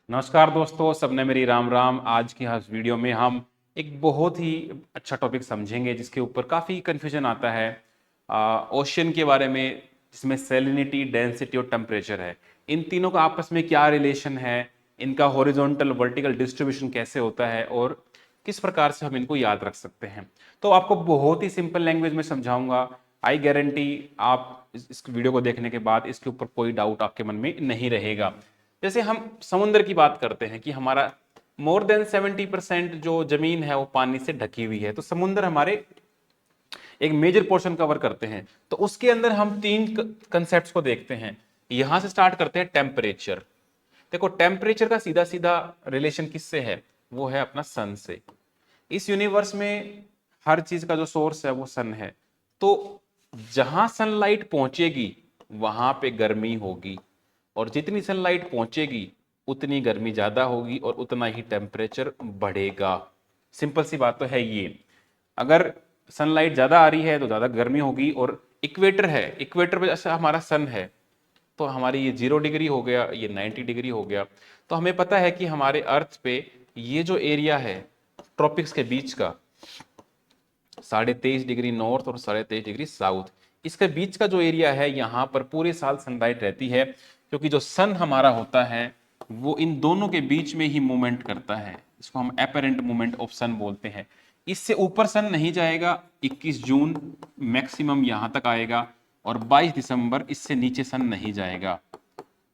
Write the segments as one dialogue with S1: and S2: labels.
S1: नमस्कार दोस्तों, सबने मेरी राम राम। आज की इस वीडियो में हम एक बहुत ही अच्छा टॉपिक समझेंगे जिसके ऊपर काफ़ी कन्फ्यूजन आता है। ओशियन के बारे में, जिसमें सैलिनिटी, डेंसिटी और टेम्परेचर है। इन तीनों का आपस में क्या रिलेशन है, इनका हॉरिजॉन्टल वर्टिकल डिस्ट्रीब्यूशन कैसे होता है और किस प्रकार से हम इनको याद रख सकते हैं। तो आपको बहुत ही सिंपल लैंग्वेज में समझाऊंगा। आई गारंटी आप इस वीडियो को देखने के बाद इसके ऊपर कोई डाउट आपके मन में नहीं रहेगा। जैसे हम समुद्र की बात करते हैं कि हमारा मोर देन 70% जो जमीन है वो पानी से ढकी हुई है, तो समुद्र हमारे एक मेजर पोर्शन कवर करते हैं। तो उसके अंदर हम तीन कंसेप्ट को देखते हैं। यहां से स्टार्ट करते हैं टेम्परेचर। देखो, टेम्परेचर का सीधा सीधा रिलेशन किससे है? वो है अपना सन से। इस यूनिवर्स में हर चीज का जो सोर्स है वो सन है। तो जहां सनलाइट पहुंचेगी वहां पे गर्मी होगी, और जितनी सनलाइट पहुंचेगी उतनी गर्मी ज्यादा होगी और उतना ही टेम्परेचर बढ़ेगा। सिंपल सी बात तो है ये। अगर सनलाइट ज्यादा आ रही है तो ज्यादा गर्मी होगी, और इक्वेटर है, इक्वेटर पे जैसे हमारा सन है, तो हमारी ये 0 डिग्री हो गया, ये 90 डिग्री हो गया। तो हमें पता है कि हमारे अर्थ पे ये जो एरिया है ट्रॉपिक्स के बीच का, 23.5 डिग्री नॉर्थ और 23.5 डिग्री साउथ, इसके बीच का जो एरिया है, यहाँ पर पूरे साल सनलाइट रहती है, क्योंकि जो सन हमारा होता है वो इन दोनों के बीच में ही मूवमेंट करता है। इसको हम एपरेंट मूवमेंट ऑफ सन बोलते हैं। इससे ऊपर सन नहीं जाएगा। 21 जून मैक्सिमम यहाँ तक आएगा, और 22 दिसंबर इससे नीचे सन नहीं जाएगा।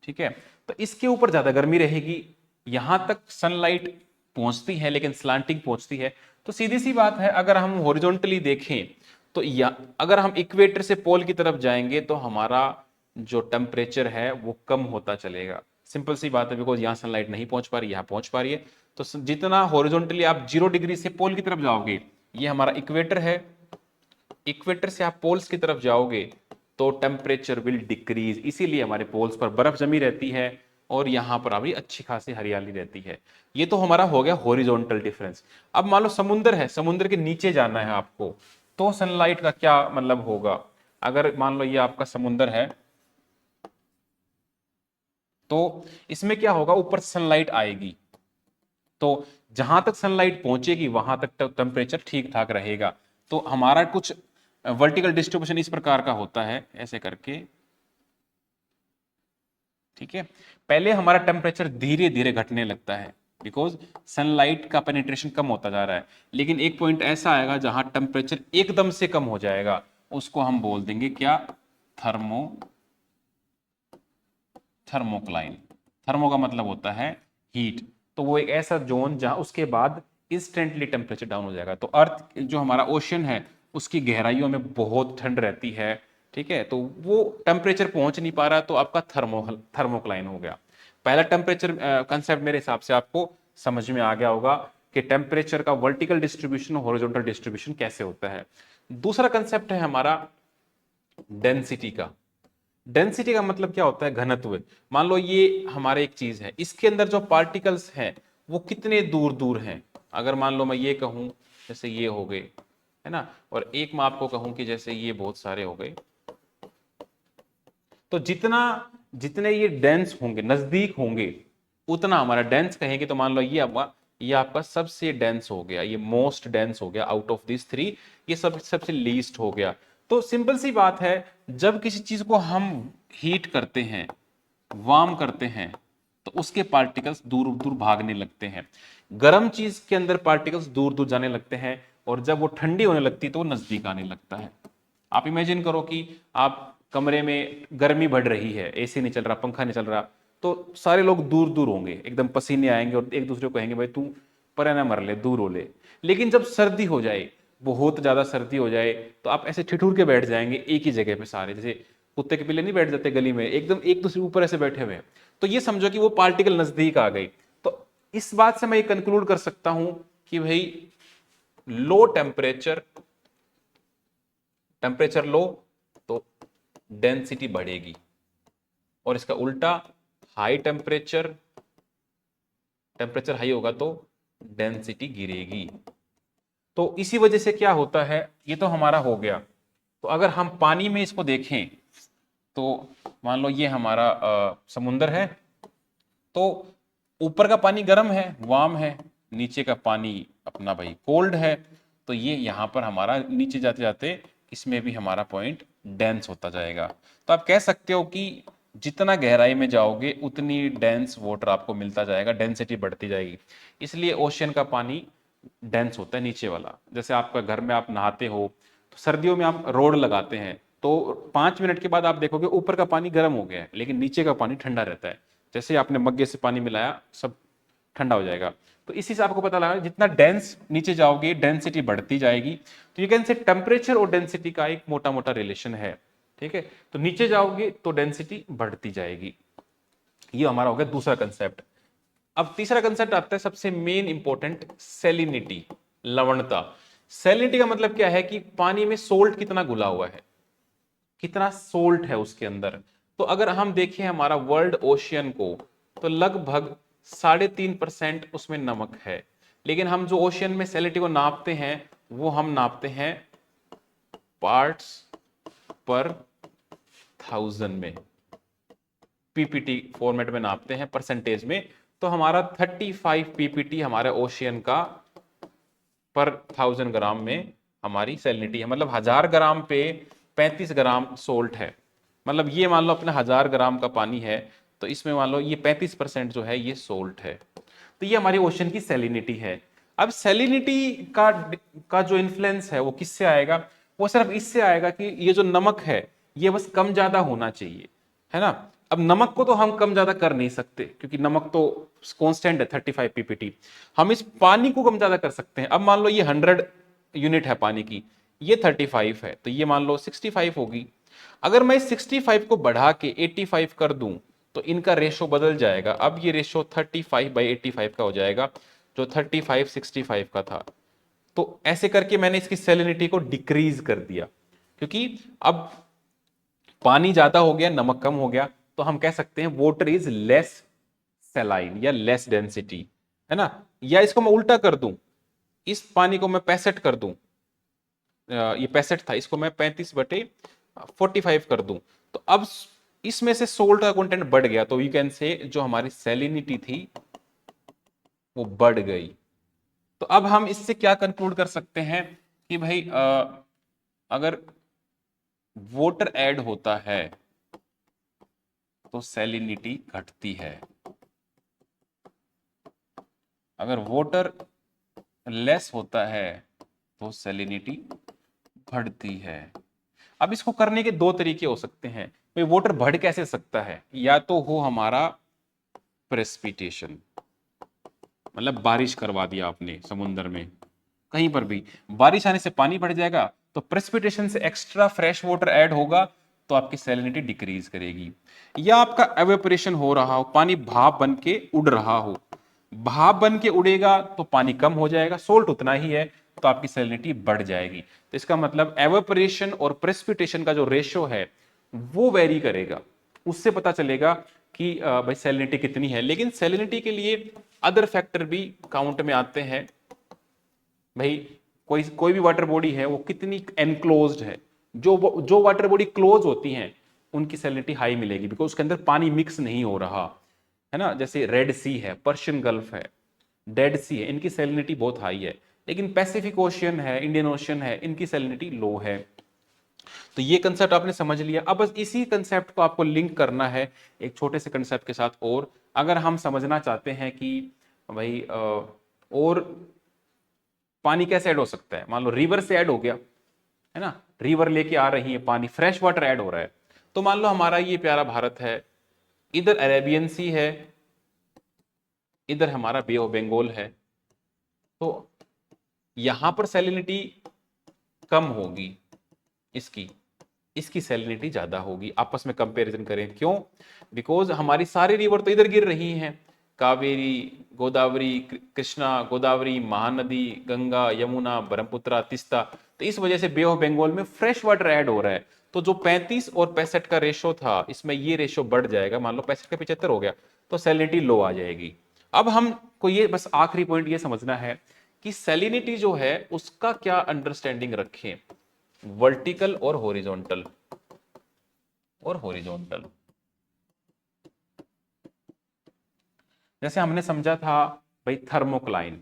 S1: ठीक है, तो इसके ऊपर ज्यादा गर्मी रहेगी। यहां तक सनलाइट पहुंचती है लेकिन स्लांटिंग पहुंचती है। तो सीधी सी बात है, अगर हम हॉरिजॉन्टली देखें तो अगर हम इक्वेटर से पोल की तरफ जाएंगे तो हमारा जो टेम्परेचर है वो कम होता चलेगा। सिंपल सी बात है, बिकॉज यहाँ सनलाइट नहीं पहुंच पा रही, यहाँ पहुंच पा रही है। तो जितना हॉरिजॉन्टली आप 0 डिग्री से पोल की तरफ जाओगे, ये हमारा इक्वेटर है, इक्वेटर से आप पोल्स की तरफ जाओगे तो टेम्परेचर विल डिक्रीज। इसीलिए हमारे पोल्स पर बर्फ जमी रहती है और यहां पर अभी अच्छी खासी हरियाली रहती है। ये तो हमारा हो गया हॉरिजॉन्टल डिफरेंस। अब मान लो समुद्र है, समुद्र के नीचे जाना है आपको, तो सनलाइट का क्या मतलब होगा? अगर मान लो ये आपका समुद्र है, तो इसमें क्या होगा, ऊपर सनलाइट आएगी, तो जहां तक सनलाइट पहुंचेगी वहां तक टेम्परेचर ठीक ठाक रहेगा। तो हमारा कुछ वर्टिकल डिस्ट्रीब्यूशन इस प्रकार का होता है, ऐसे करके। ठीक है, पहले हमारा टेम्परेचर धीरे धीरे घटने लगता है, बिकॉज सनलाइट का पेनिट्रेशन कम होता जा रहा है। लेकिन एक पॉइंट ऐसा आएगा जहां टेम्परेचर एकदम से कम हो जाएगा, उसको हम बोल देंगे क्या? Thermo thermocline. थर्मो का मतलब होता है हीट। तो वो एक ऐसा जोन जहां उसके बाद इंस्टेंटली टेम्परेचर डाउन हो जाएगा। तो अर्थ जो हमारा ओशन है उसकी गहराइयों में बहुत ठंड रहती है। ठीक है, तो वो टेम्परेचर पहुंच नहीं पा रहा, तो आपका थर्मोक्लाइन हो गया। पहला टेम्परेचर कंसेप्ट मेरे हिसाब से आपको समझ में आ गया होगा कि टेम्परेचर का वर्टिकल डिस्ट्रीब्यूशन और हॉरिजॉन्टल डिस्ट्रीब्यूशन कैसे होता है। दूसरा कंसेप्ट है हमारा डेंसिटी का। डेंसिटी का मतलब क्या होता है? घनत्व। मान लो ये हमारे एक चीज है, इसके अंदर जो पार्टिकल्स हैं वो कितने दूर दूर हैं। अगर मान लो मैं ये कहूं जैसे ये हो गए, है ना, और एक मैं आपको कहूं कि जैसे ये बहुत सारे हो गए, तो जितना जितने ये डेंस होंगे, नजदीक होंगे, उतना हमारा डेंस कहेंगे। तो मान लो ये आपका सबसे डेंस हो गया, ये मोस्ट डेंस हो गया आउट ऑफ दिस थ्री, ये सबसे लीस्ट हो गया। तो सिंपल सी बात है, जब किसी चीज को हम हीट करते हैं, वार्म करते हैं, तो उसके पार्टिकल्स दूर दूर भागने लगते हैं। गर्म चीज के अंदर पार्टिकल्स दूर दूर जाने लगते हैं, और जब वो ठंडी होने लगती है तो वो नजदीक आने लगता है। आप इमेजिन करो कि आप कमरे में गर्मी बढ़ रही है, एसी नहीं चल रहा, पंखा नहीं चल रहा, तो सारे लोग दूर दूर होंगे, एकदम पसीने आएंगे और एक दूसरे को कहेंगे भाई तू परे ना मर ले, दूर हो ले। लेकिन जब सर्दी हो जाए, बहुत ज्यादा सर्दी हो जाए, तो आप ऐसे ठिठुर के बैठ जाएंगे एक ही जगह पे सारे, जैसे कुत्ते के पिल्ले नहीं बैठ जाते गली में, एकदम एक दूसरे ऊपर ऐसे बैठे हुए हैं। तो ये समझो कि वो पार्टिकल नजदीक आ गई। तो इस बात से मैं ये कंक्लूड कर सकता हूं कि भाई लो टेम्परेचर, टेम्परेचर लो तो डेंसिटी बढ़ेगी, और इसका उल्टा हाई टेम्परेचर, टेम्परेचर हाई होगा तो डेंसिटी गिरेगी। तो इसी वजह से क्या होता है, ये तो हमारा हो गया। तो अगर हम पानी में इसको देखें, तो मान लो ये हमारा समुंदर है, तो ऊपर का पानी गर्म है, वार्म है, नीचे का पानी अपना भाई कोल्ड है। तो ये यहाँ पर हमारा नीचे जाते जाते इसमें भी हमारा पॉइंट डेंस होता जाएगा। तो आप कह सकते हो कि जितना गहराई में जाओगे उतनी डेंस वाटर आपको मिलता जाएगा, डेंसिटी बढ़ती जाएगी। इसलिए ओशियन का पानी डेंस होता है नीचे वाला। जैसे आपका घर में आप नहाते हो तो सर्दियों में आप रोड लगाते हैं तो 5 मिनट के बाद आप देखोगे ऊपर का पानी गर्म हो गया है लेकिन नीचे का पानी ठंडा रहता है। जैसे आपने मग्गे से पानी मिलाया सब ठंडा हो जाएगा। तो इसी से आपको पता लगा जितना डेंस नीचे जाओगे डेंसिटी बढ़ती जाएगी। तो यू कैन से टेम्परेचर और डेंसिटी का एक मोटा मोटा रिलेशन है। ठीक है, तो नीचे जाओगे तो डेंसिटी बढ़ती जाएगी। ये हमारा हो गया दूसरा कंसेप्ट। अब तीसरा कंसेप्ट आता है सबसे मेन इंपॉर्टेंट, सैलिनिटी, लवणता। सैलिनिटी का मतलब क्या है कि पानी में सोल्ट कितना घुला हुआ है, कितना सोल्ट है उसके अंदर। तो अगर हम देखें हमारा वर्ल्ड ओशियन को तो लगभग 3.5% उसमें नमक है। लेकिन हम जो ओशियन में सैलिनिटी को नापते हैं वो हम नापते हैं पार्ट्स पर थाउजेंड में, पीपीटी फॉर्मेट में नापते हैं परसेंटेज में। तो हमारा 35 पीपीटी हमारे ओशियन का पर 1000 ग्राम में हमारी सैलिनिटी है। मतलब 1000 ग्राम पे 35 ग्राम सोल्ट है। मतलब ये मान लो अपने 1000 ग्राम का पानी है तो इसमें मान लो ये 35% जो है ये सोल्ट है। तो ये हमारी ओशन की सैलिनिटी है। अब सैलिनिटी का जो इन्फ्लुएंस है वो किससे आएगा? वो सिर्फ इससे आएगा कि ये जो नमक है ये बस कम ज्यादा होना चाहिए, है ना। अब नमक को तो हम कम ज्यादा कर नहीं सकते क्योंकि नमक तो कांस्टेंट है 35 पीपीटी। हम इस पानी को कम ज्यादा कर सकते हैं। अब मान लो ये 100 यूनिट है पानी की, ये 35 है तो ये मान लो 65 होगी। अगर मैं 65 को बढ़ा के 85 कर दूं तो इनका रेशो बदल जाएगा। अब ये रेशो 35/85 का हो जाएगा जो 35/65 का था। तो ऐसे करके मैंने इसकी सैलिनिटी को डिक्रीज कर दिया क्योंकि अब पानी ज्यादा हो गया नमक कम हो गया। तो हम कह सकते हैं वोटर इज लेस सैलाइन या लेस डेंसिटी, है ना। या इसको मैं उल्टा कर दूं, इस पानी को मैं 65 कर दूं, ये 65 था इसको मैं 35/45 कर दूं तो अब इसमें से सोल्ट का कंटेंट बढ़ गया। तो यू कैन से जो हमारी सैलिनिटी थी वो बढ़ गई। तो अब हम इससे क्या कंक्लूड कर सकते हैं कि भाई अगर वाटर ऐड होता है तो सैलिनिटी घटती है, अगर वाटर लेस होता है तो सैलिनिटी बढ़ती है। अब इसको करने के दो तरीके हो सकते हैं। भाई वाटर बढ़ कैसे सकता है? या तो हो हमारा प्रेसिपिटेशन, मतलब बारिश करवा दिया आपने समुद्र में, कहीं पर भी बारिश आने से पानी बढ़ जाएगा तो प्रेसिपिटेशन से एक्स्ट्रा फ्रेश वाटर ऐड होगा तो आपकी सैलिनिटी डिक्रीज करेगी। या आपका एवेपोरेशन हो रहा हो, पानी भाप बन के उड़ रहा हो, भाप बन के उड़ेगा तो पानी कम हो जाएगा, सोल्ट उतना ही है तो आपकी सैलिनिटी बढ़ जाएगी। तो इसका मतलब एवेपोरेशन और प्रेसिपिटेशन का जो रेशो है वो वेरी करेगा। उससे पता चलेगा कि भाई सैलिनिटी कितनी है। लेकिन सैलिनिटी के लिए अदर फैक्टर भी काउंट में आते हैं। भाई कोई कोई भी वाटर बॉडी है वो कितनी एनक्लोज्ड है। जो वाटर बॉडी क्लोज होती हैं उनकी सैलिनिटी हाई मिलेगी बिकॉज उसके अंदर पानी मिक्स नहीं हो रहा, है ना। जैसे रेड सी है, पर्शियन गल्फ है, डेड सी है, इनकी सैलिनिटी बहुत हाई है। लेकिन पैसिफिक ओशियन है, इंडियन ओशियन है, इनकी सैलिनिटी लो है। तो ये कंसेप्ट आपने समझ लिया। अब बस इसी कंसेप्ट को आपको लिंक करना है एक छोटे से कंसेप्ट के साथ। और अगर हम समझना चाहते हैं कि भाई और पानी कैसे ऐड हो सकता है, मान लो रिवर से ऐड हो गया, है ना, रिवर लेके आ रही है पानी, फ्रेश वाटर ऐड हो रहा है। तो मान लो हमारा ये प्यारा भारत है, इधर अरेबियन सी है, इधर हमारा बे ऑफ बंगाल है। तो यहां पर सैलिनिटी कम होगी, इसकी इसकी सैलिनिटी ज्यादा होगी। आपस में कंपैरिजन करें, क्यों? बिकॉज हमारी सारी रिवर तो इधर गिर रही हैं, कावेरी, गोदावरी, कृष्णा, गोदावरी, महानदी, गंगा, यमुना, ब्रह्मपुत्रा, तीस्ता। तो इस वजह से बे ऑफ बंगाल में फ्रेश वाटर ऐड हो रहा है। तो जो 35 और 65 का रेशो था इसमें ये रेशो बढ़ जाएगा, मान लो 65 का 75 हो गया तो सैलिनिटी लो आ जाएगी। अब हमको ये बस आखिरी पॉइंट ये समझना है कि सैलिनिटी जो है उसका क्या अंडरस्टैंडिंग रखें, वर्टिकल और हॉरिजॉन्टल। और हॉरिजॉन्टल जैसे हमने समझा था भाई थर्मोक्लाइन,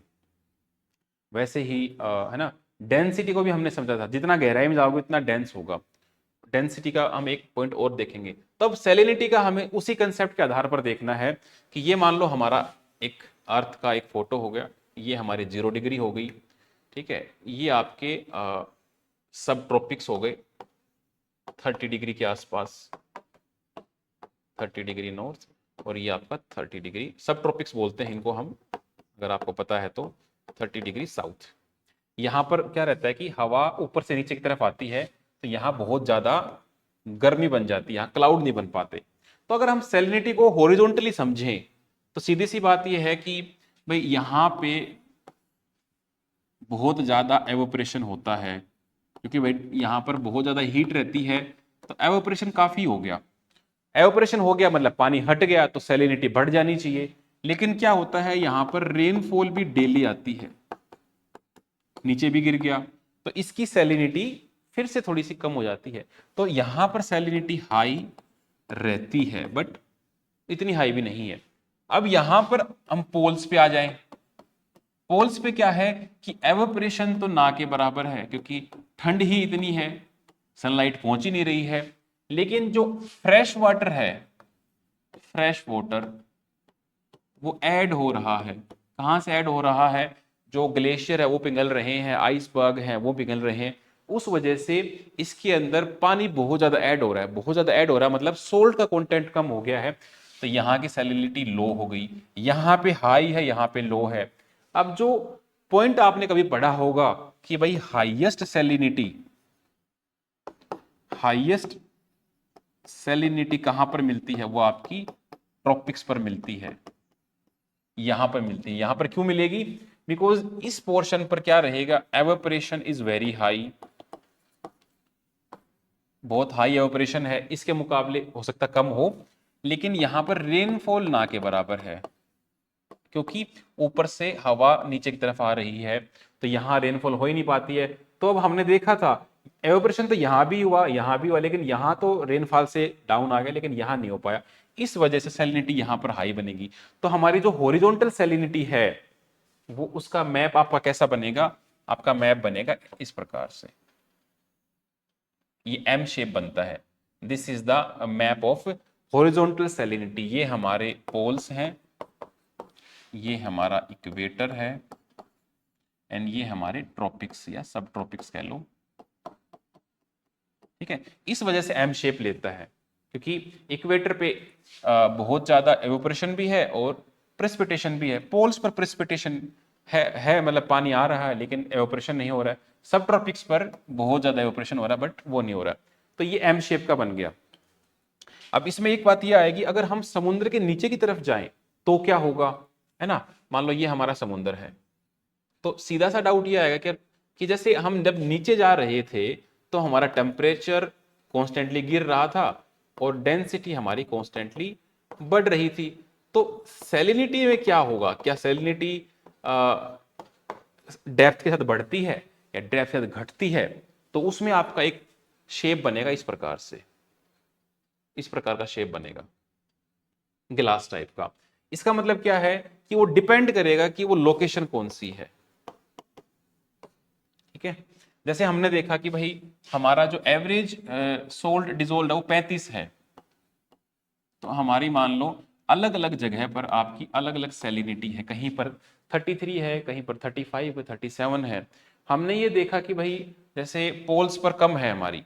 S1: वैसे ही है ना, डेंसिटी को भी हमने समझा था, जितना गहराई में जाओगे उतना डेंस होगा। डेंसिटी का हम एक पॉइंट और देखेंगे। तो अब सैलिनिटी का हमें उसी कंसेप्ट के आधार पर देखना है कि ये मान लो हमारा एक अर्थ का एक फोटो हो गया, ये हमारे 0 डिग्री हो गई, ठीक है, ये आपके सब ट्रॉपिक्स हो गए 30 डिग्री के आसपास, 30 डिग्री नॉर्थ, और ये आपका 30 डिग्री सब ट्रॉपिक्स बोलते हैं इनको हम, अगर आपको पता है तो 30 डिग्री साउथ। यहाँ पर क्या रहता है कि हवा ऊपर से नीचे की तरफ आती है, तो यहाँ बहुत ज्यादा गर्मी बन जाती है, यहाँ क्लाउड नहीं बन पाते। तो अगर हम सैलिनिटी को हॉरिजॉन्टली समझें तो सीधी सी बात यह है कि भाई यहाँ पे बहुत ज्यादा एवोपरेशन होता है, क्योंकि भाई यहाँ पर बहुत ज्यादा हीट रहती है, तो एवोपरेशन काफी हो गया। एवोपरेशन हो गया मतलब पानी हट गया, तो सैलिनिटी बढ़ जानी चाहिए। लेकिन क्या होता है, यहाँ पर रेनफॉल भी डेली आती है, नीचे भी गिर गया, तो इसकी सैलिनिटी फिर से थोड़ी सी कम हो जाती है। तो यहां पर सैलिनिटी हाई रहती है, बट इतनी हाई भी नहीं है। अब यहां पर हम पोल्स पे आ जाएं। पोल्स पे क्या है कि एवोपरेशन तो ना के बराबर है, क्योंकि ठंड ही इतनी है, सनलाइट पहुंच ही नहीं रही है। लेकिन जो फ्रेश वाटर है, फ्रेश वाटर वो ऐड हो रहा है। कहां से ऐड हो रहा है? जो ग्लेशियर है वो पिघल रहे हैं, आइसबर्ग हैं वो पिघल रहे हैं, उस वजह से इसके अंदर पानी बहुत ज्यादा ऐड हो रहा है। बहुत ज्यादा ऐड हो रहा है मतलब सोल्ट का कंटेंट कम हो गया है, तो यहाँ की सैलिनिटी लो हो गई। यहाँ पे हाई है, यहाँ पे लो है। अब जो पॉइंट आपने कभी पढ़ा होगा कि भाई हाईएस्ट सैलिनिटी कहां पर मिलती है, वो आपकी ट्रॉपिक्स पर मिलती है, यहां पर मिलती है। यहां पर क्यों मिलेगी? बिकॉज इस पोर्शन पर क्या रहेगा, एवेपोरेशन इज वेरी हाई, बहुत हाई एवेपोरेशन है। इसके मुकाबले हो सकता कम हो, लेकिन यहां पर रेनफॉल ना के बराबर है, क्योंकि ऊपर से हवा नीचे की तरफ आ रही है, तो यहां रेनफॉल हो ही नहीं पाती है। तो अब हमने देखा था एवेपोरेशन तो यहां भी हुआ, यहां भी हुआ, लेकिन यहां तो रेनफॉल से डाउन आ गया, लेकिन यहां नहीं हो पाया। इस वजह से सैलिनिटी यहां पर हाई बनेगी। तो हमारी जो हॉरिजॉन्टल सैलिनिटी है, वो उसका मैप आपका कैसा बनेगा? आपका मैप बनेगा इस प्रकार से, ये एम शेप बनता है। This is the map of horizontal salinity. ये हमारे पोल्स हैं, ये हमारा इक्वेटर है, एंड ये हमारे ट्रॉपिक्स या सब ट्रॉपिक्स कह लो, ठीक है। इस वजह से एम शेप लेता है, क्योंकि इक्वेटर पे बहुत ज्यादा एवोपरेशन भी है और प्रेसिपिटेशन भी है। पोल्स पर प्रेसिपिटेशन है मतलब पानी आ रहा है, लेकिन एवोपरेशन नहीं हो रहा है। सब ट्रॉपिक्स पर बहुत ज्यादा एवोपरेशन हो रहा है, बट वो नहीं हो रहा। तो ये एम शेप का बन गया। अब इसमें एक बात ये आएगी, अगर हम समुद्र के नीचे की तरफ जाएं तो क्या होगा, है ना। मान लो ये हमारा समुद्र है, तो सीधा सा डाउट ये आएगा कि जैसे हम जब नीचे जा रहे थे तो हमारा टेम्परेचर कॉन्स्टेंटली गिर रहा था और डेंसिटी हमारी कॉन्स्टेंटली बढ़ रही थी। तो सैलिनिटी में क्या होगा? क्या सैलिनिटी डेप्थ के साथ बढ़ती है या डेप्थ के साथ घटती है? तो उसमें आपका एक शेप बनेगा इस प्रकार से, इस प्रकार का शेप बनेगा गिलास टाइप का। इसका मतलब क्या है कि वो डिपेंड करेगा कि वो लोकेशन कौन सी है, ठीक है। जैसे हमने देखा कि भाई हमारा जो एवरेज सोल्ट डिजोल्ड है वो 35 है, तो हमारी मान लो अलग अलग जगह पर आपकी अलग अलग सैलिनिटी है। कहीं पर 33 है, कहीं पर 35 है, 37 है। हमने ये देखा कि भाई जैसे पोल्स पर कम है, हमारी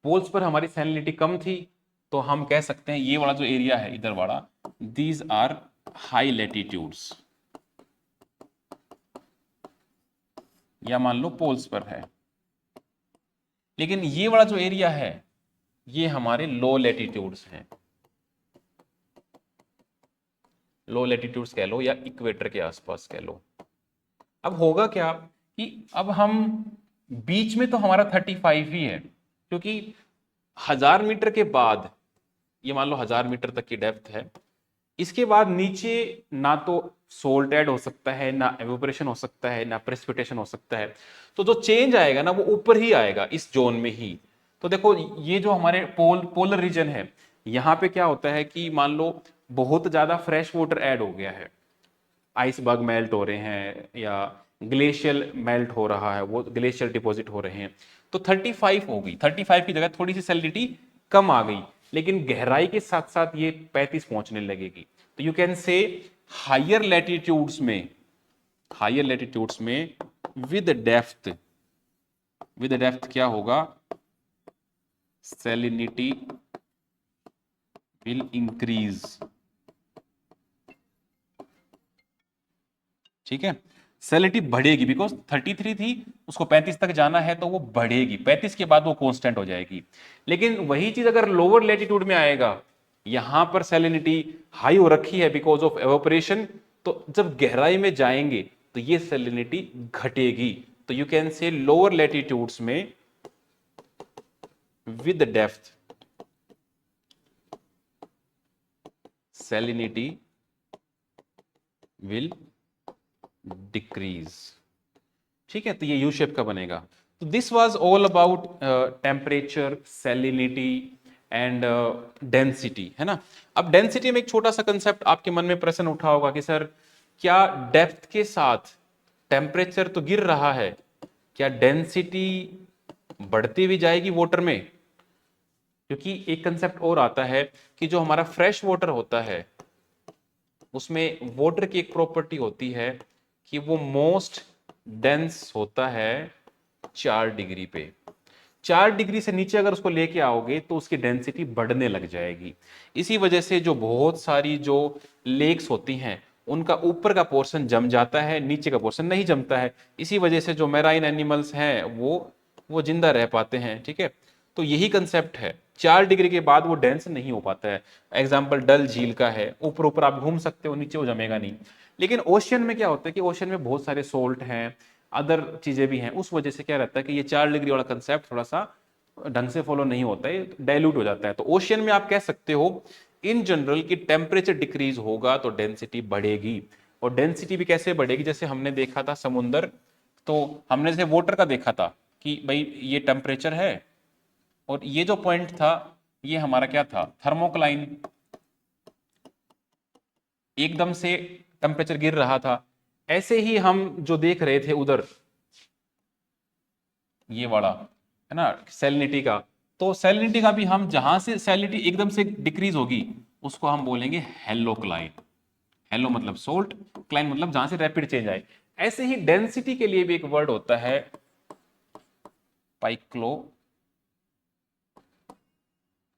S1: पोल्स पर हमारी सैलिनिटी कम थी, तो हम कह सकते हैं ये वाला जो एरिया है इधर वाला, दीज आर हाई लैटिट्यूड्स, या मान लो पोल्स पर है। लेकिन ये वाला जो एरिया है ये हमारे लो लैटिट्यूड्स हैं, लो लैटिट्यूड्स कह लो या इक्वेटर के आसपास कह लो। अब होगा क्या कि अब हम बीच में तो हमारा 35 ही है, क्योंकि 1000 मीटर के बाद, ये मान लो 1000 मीटर तक की डेप्थ है, इसके बाद नीचे ना तो सोल्ट ऐड हो सकता है, ना एवोपरेशन हो सकता है, ना प्रेसिपिटेशन हो सकता है। तो जो चेंज आएगा ना वो ऊपर ही आएगा, इस जोन में ही। तो देखो ये जो हमारे पोलर रीजन है, यहाँ पे क्या होता है कि मान लो बहुत ज़्यादा फ्रेश वाटर ऐड हो गया है, आइसबर्ग मेल्ट हो रहे हैं या ग्लेशियल मेल्ट हो रहा है, वो ग्लेशियल डिपॉजिट हो रहे हैं, तो 35 हो गई, 35 की जगह थोड़ी सी सैलिनिटी कम आ गई, लेकिन गहराई के साथ साथ ये 35 पहुंचने लगेगी। तो you can say higher latitudes में, हायर लैटिट्यूड्स में विद डेप्थ, विद डेप्थ क्या होगा, सैलिनिटी विल इंक्रीज। ठीक है, सैलिनिटी बढ़ेगी, बिकॉज 33 थी, उसको 35 तक जाना है तो वो बढ़ेगी, 35 के बाद वो कांस्टेंट हो जाएगी। लेकिन वही चीज अगर लोअर लैटिट्यूड में आएगा, यहां पर सैलिनिटी हाई हो रखी है बिकॉज ऑफ एवापोरेशन, तो जब गहराई में जाएंगे तो ये सैलिनिटी घटेगी। तो you can say lower latitudes में with depth salinity will decrease। ठीक है, तो ये यू शेप का बनेगा। तो this was all about temperature, salinity and density, है ना। अब डेंसिटी में एक छोटा सा कंसेप्ट आपके मन में प्रश्न उठा होगा कि सर क्या डेप्थ के साथ टेम्परेचर तो गिर रहा है, क्या डेंसिटी बढ़ती भी जाएगी वाटर में? क्योंकि एक कंसेप्ट और आता है कि जो हमारा फ्रेश वाटर होता है उसमें वाटर की एक प्रॉपर्टी होती है कि वो मोस्ट डेंस होता है 4 डिग्री पे। 4 डिग्री से नीचे अगर उसको लेके आओगे तो उसकी डेंसिटी बढ़ने लग जाएगी। इसी वजह से जो बहुत सारी जो लेक्स होती हैं उनका ऊपर का पोर्शन जम जाता है, नीचे का पोर्शन नहीं जमता है। इसी वजह से जो मैराइन एनिमल्स हैं वो जिंदा रह पाते हैं। ठीक है, तो यही कंसेप्ट है, 4 डिग्री के बाद वो डेंस नहीं हो पाता है। एग्जाम्पल डल झील का है, ऊपर ऊपर आप घूम सकते हो, नीचे वो जमेगा नहीं। लेकिन ओशियन में क्या होता है कि ओशियन में बहुत सारे सोल्ट हैं, अदर चीजें भी हैं, उस वजह से क्या रहता है कि ये 4 डिग्री वाला कंसेप्ट थोड़ा सा ढंग से फॉलो नहीं होता है, डाइल्यूट हो जाता है। तो ओशियन में आप कह सकते हो इन जनरल कि टेम्परेचर डिक्रीज होगा तो डेंसिटी बढ़ेगी। और डेंसिटी भी कैसे बढ़ेगी, जैसे हमने देखा था समुंदर, तो हमने जैसे वाटर का देखा था कि भाई ये टेम्परेचर है और ये जो पॉइंट था ये हमारा क्या था, थर्मोक्लाइन, एकदम से टेम्परेचर गिर रहा था। ऐसे ही हम जो देख रहे थे उधर, ये वाला है ना सैलिनिटी का, तो सैलिनिटी का भी हम जहां से सैलिनिटी एकदम से डिक्रीज होगी उसको हम बोलेंगे हेलोक्लाइन। हेलो मतलब सोल्ट, क्लाइन मतलब जहां से रैपिड चेंज आए। ऐसे ही डेंसिटी के लिए भी एक वर्ड होता है पाइक्लो,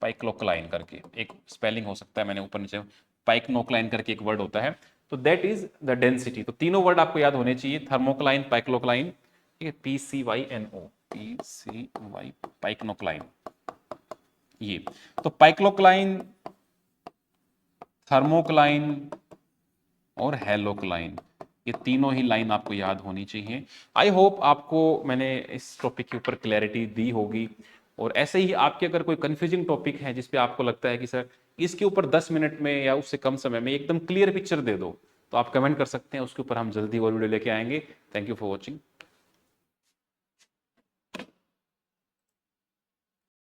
S1: पाइक्लोक्लाइन करके एक स्पेलिंग हो सकता है, मैंने ऊपर नीचे, पाइक्नोक्लाइन करके एक वर्ड होता है। तो दैट इज द डेंसिटी। तो तीनों वर्ड आपको याद होने चाहिए, थर्मोक्लाइन, पाइक्लोक्लाइन, ठीक है, PCYNO, PCY, पाइक्नोक्लाइन। ये तो पाइक्लोक्लाइन, थर्मोक्लाइन और हेलोक्लाइन, ये तीनों ही लाइन आपको याद होनी चाहिए। आई होप आपको मैंने इस टॉपिक के ऊपर क्लैरिटी दी होगी। और ऐसे ही आपके अगर कोई कंफ्यूजिंग टॉपिक है जिस पे आपको लगता है कि सर इसके ऊपर 10 मिनट में या उससे कम समय में एकदम क्लियर पिक्चर दे दो, तो आप कमेंट कर सकते हैं, उसके ऊपर हम जल्दी और वीडियो लेके आएंगे। Thank you for watching.